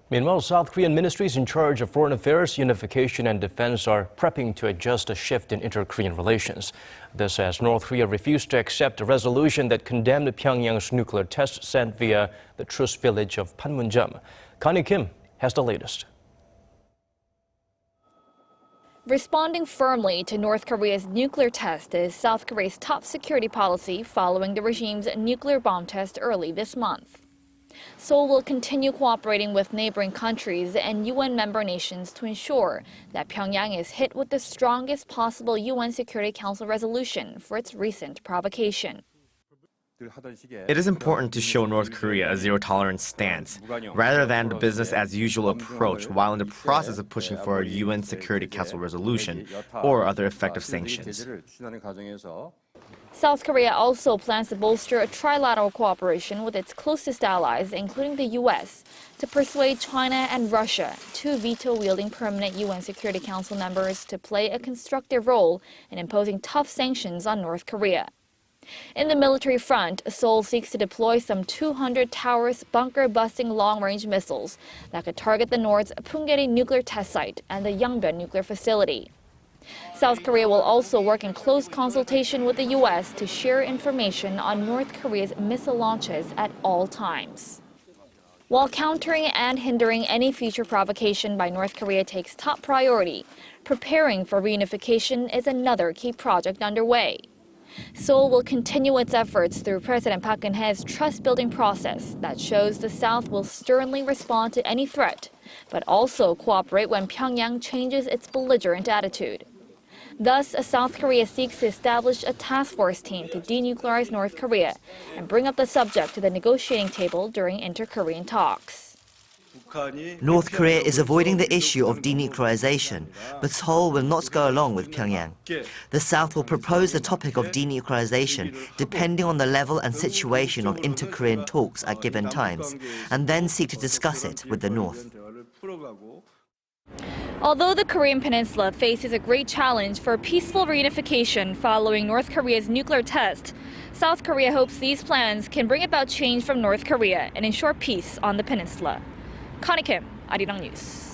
Meanwhile, South Korean ministries in charge of foreign affairs, unification, and defense are prepping to adjust a shift in inter-Korean relations. This as North Korea refused to accept a resolution that condemned Pyongyang's nuclear test sent via the truce village of Panmunjom. Connie Kim has the latest. Responding firmly to North Korea's nuclear test is South Korea's top security policy following the regime's nuclear bomb test early this month. Seoul will continue cooperating with neighboring countries and UN member nations to ensure that Pyongyang is hit with the strongest possible UN Security Council resolution for its recent provocation. It is important to show North Korea a zero-tolerance stance, rather than the business-as-usual approach while in the process of pushing for a UN Security Council resolution or other effective sanctions. South Korea also plans to bolster a trilateral cooperation with its closest allies, including the U.S., to persuade China and Russia, two veto-wielding permanent UN Security Council members, to play a constructive role in imposing tough sanctions on North Korea. In the military front, Seoul seeks to deploy some 200 Taurus bunker-busting long-range missiles that could target the North's Punggye nuclear test site and the Yangbyon nuclear facility. South Korea will also work in close consultation with the U.S. to share information on North Korea's missile launches at all times. While countering and hindering any future provocation by North Korea takes top priority, preparing for reunification is another key project underway. Seoul will continue its efforts through President Park Geun-hye's trust-building process that shows the South will sternly respond to any threat, but also cooperate when Pyongyang changes its belligerent attitude. Thus, South Korea seeks to establish a task force team to denuclearize North Korea and bring up the subject to the negotiating table during inter-Korean talks. North Korea is avoiding the issue of denuclearization, but Seoul will not go along with Pyongyang. The South will propose the topic of denuclearization depending on the level and situation of inter-Korean talks at given times, and then seek to discuss it with the North. Although the Korean peninsula faces a great challenge for peaceful reunification following North Korea's nuclear test, South Korea hopes these plans can bring about change from North Korea and ensure peace on the peninsula. Connie Kim, Arirang News.